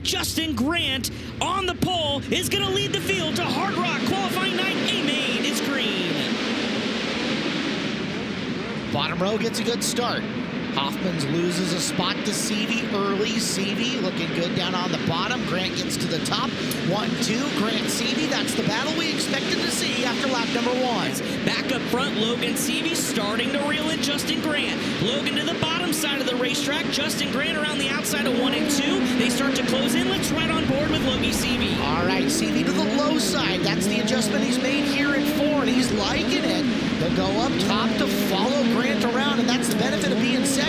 Justin Grant on the pole is going to lead the field to Hard Rock qualifying night. A-Main is green. Bottom row gets a good start. Hoffman's loses a spot to Seavey early. Seavey looking good down on the bottom. Grant gets to the top. 1-2. Grant Seavey. That's the battle we expected to see after lap number 1. Back up front, Logan Seavey starting to reel in Justin Grant. Logan to the bottom side of the racetrack. Justin Grant around the outside of 1 and 2. They start to close in. Let's ride on board with Logan Seavey. All right, Seavey to the low side. That's the adjustment he's made here in 4, and he's liking it. They'll go up top to follow Grant around, and that's the benefit of being second.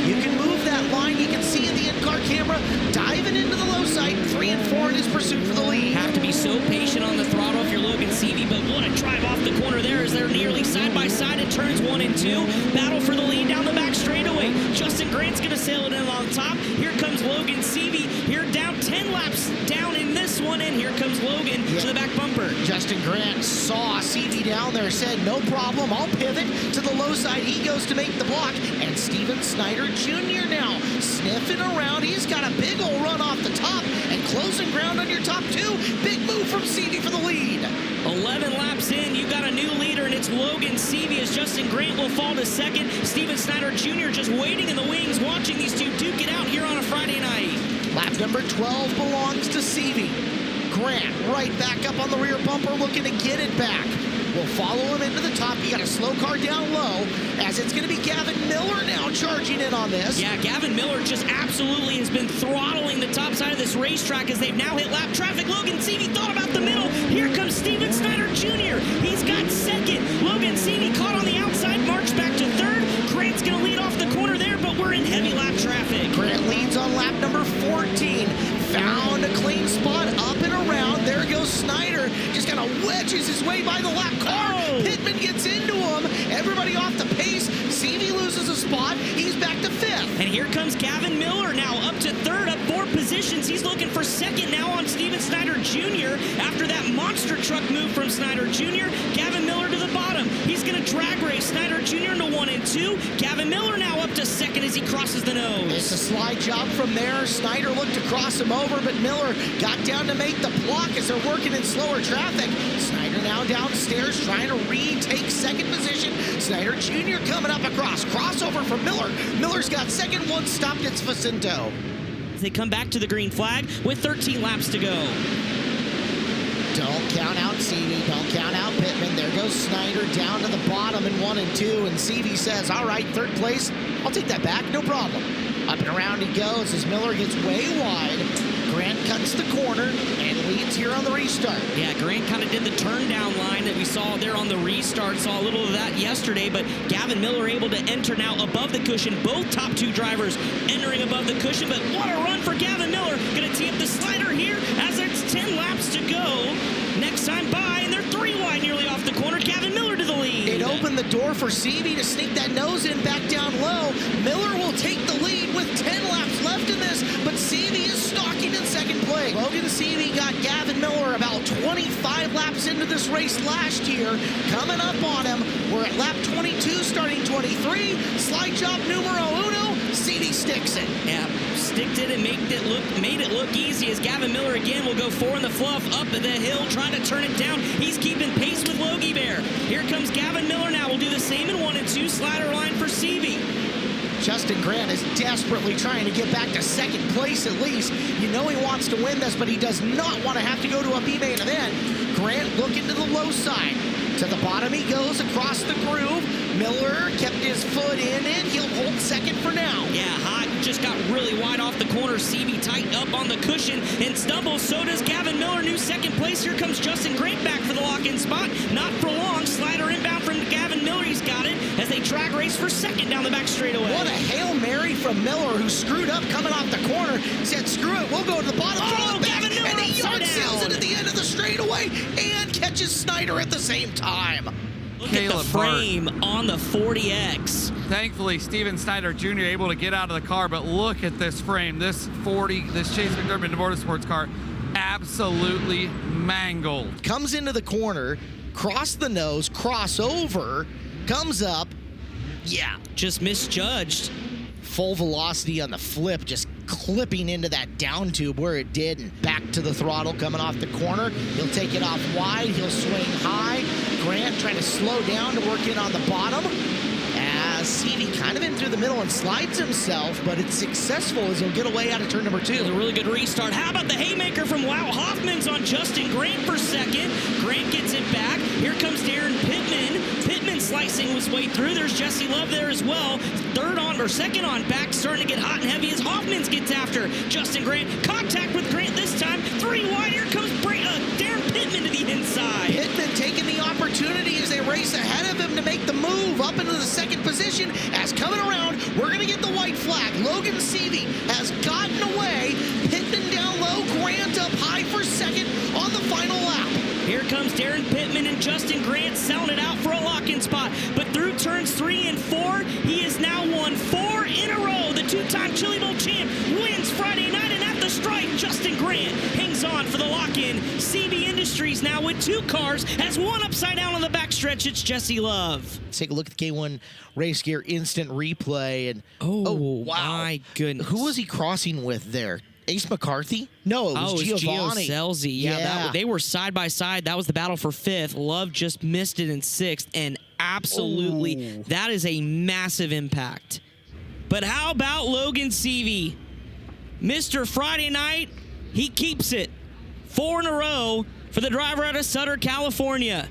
You can move that line. You can see in the in-car camera diving into the low side. 3 and 4 in his pursuit for the lead. Have to be so patient on the throttle if you're Logan Seavey, but what a drive off the corner there as they're nearly side by side in turns 1 and 2. Battle for the lead down the back straightaway. Justin Grant's going to sail it in on top. Here comes Logan Seavey. Here down 10 laps down in this one, and here comes Logan to the back bumper. Justin Grant saw Seavey down there, said, no problem, I'll pivot to the low side. He goes to make the block, and Snyder Jr. now sniffing around. He's got a big old run off the top and closing ground on your top 2. Big move from Seavey for the lead. 11 laps in, you got a new leader, and it's Logan Seavey as Justin Grant will fall to second. Snyder Jr. just waiting in the wings, watching these two duke it out here on a Friday night. Lap number 12 belongs to Seavey. Grant right back up on the rear bumper looking to get it back. We'll follow him into the top. You got a slow car down low as it's going to be Gavin Miller now charging in on this. Yeah, Gavin Miller just absolutely has been throttling the top side of this racetrack as they've now hit lap traffic. Logan Seavey thought about the middle. Here comes Snyder Jr. He's got second. Logan Seavey caught on the outside, marched back to third. Grant's going to lead off the corner there, but we're in heavy lap traffic. Grant leads on lap number 14. Found a clean spot up and around. There goes Snyder. Just kind of wedges his way by the lap car. Oh. Pittman gets into him. Everybody off the pace. Seavey loses a spot. He's back to 5th. And here comes Gavin Miller now up to 3rd, up 4 positions. He's looking for 2nd now on Snyder Jr. After that monster truck move from Snyder Jr. Gavin Miller to the bottom. He's going to drag race Snyder Jr. into 1 and 2. Gavin Miller now up to 2nd as he crosses the nose. It's a slide job from there. Snyder looked to cross him over, but Miller got down to make the block as they're working in slower traffic. Snyder now downstairs trying to retake 2nd position. Snyder Jr. coming up across. Crossover for Miller. Miller's got 2nd, 1 stopped. It's Jacinto. They come back to the green flag with 13 laps to go. Don't count out Seavey. Don't count out Pittman. There goes Snyder down to the bottom in 1 and 2. And Seavey says, all right, 3rd place. I'll take that back. No problem. Up and around he goes as Miller gets way wide. Grant cuts the corner and leads here on the restart. Yeah, Grant kind of did the turn down line that we saw there on the restart. Saw a little of that yesterday, but Gavin Miller able to enter now above the cushion. Both top 2 drivers entering above the cushion, but what a run for Gavin Miller. Going to tee up the slider here as it's 10 laps to go. Next time by, and they're 3 wide nearly off the corner. Gavin Miller to the lead. It opened the door for Seavey to sneak that nose in back down low. Miller will take the lead with 10 laps left in this, but Seavey is stalking in 2nd place. Logan Seavey got Gavin Miller about 25 laps into this race last year. Coming up on him, we're at lap 22, starting 23. Slide job numero 1. Seavey sticks it. Yeah, sticked it and made it look easy as Gavin Miller again will go 4 in the fluff up the hill, trying to turn it down. He's keeping pace with Logie Bear. Here comes Gavin Miller now. We'll do the same in 1 and 2. Slider line for Seavey. Justin Grant is desperately trying to get back to 2nd place at least. You know he wants to win this, but he does not want to have to go to a B-main event. Grant looking to the low side. To the bottom he goes across the groove. Miller kept his foot in it. He'll hold 2nd for now. Yeah, hot. Just got really wide off the corner. Seavey tight up on the cushion and stumbles. So does Gavin Miller. New 2nd place. Here comes Justin Grant back for the lock-in spot. Not for long. Slider inbound from Gavin Miller. He's got it as they drag race for 2nd down the back straightaway. What a Hail Mary from Miller, who screwed up coming off the corner. Said, screw it, we'll go to the bottom. Oh, Gavin Miller and he yard sails down. it at the end of the straightaway and catches Snyder at the same time. Look at the frame on the 40X. Thankfully, Snyder Jr. able to get out of the car, but look at this frame. This Chase McDermott Motorsports car, absolutely mangled. Comes into the corner, cross the nose, crossover, comes up. Yeah, just misjudged. Full velocity on the flip, just clipping into that down tube where it did, and back to the throttle coming off the corner. He'll take it off wide. He'll swing high. Grant trying to slow down to work in on the bottom. As Seavey kind of in through the middle and slides himself, but it's successful as he'll get away out of turn number 2. It was a really good restart. How about the haymaker from Wout Hoffman's on Justin Grant for second? Grant gets it back. Here comes Darren Pittman. Pittman slicing his way through. There's Jesse Love there as well. Second on back, starting to get hot and heavy as Hoffman's gets after Justin Grant. Contact with Grant this time. 3 wide. Here comes Darren Pittman to the inside. Pittman taking the opportunity as they race ahead of him to make the move up into the second position. As coming around, we're going to get the white flag. Logan Seavey has gotten away. Pittman down low, Grant up high for second on the final lap. Here comes Darren Pittman and Justin Grant selling it out for a lock-in spot. But through turns 3 and 4, he has now won 4 in a row. The 2-time Chili Bowl champ wins Friday night, and at the stripe, Justin Grant hangs on for the lock-in. CB Industries now with 2 cars, has one upside down on the backstretch. It's Jesse Love. Let's take a look at the K1 Race Gear instant replay. And oh wow. My goodness. Who was he crossing with there? Ace McCarthy? No, it was Giovanni. Gio Scelzi. Yeah. They were side by side. That was the battle for 5th. Love just missed it in 6th, and absolutely, that is a massive impact. But how about Logan Seavey? Mr. Friday Night, he keeps it. 4 in a row for the driver out of Sutter, California.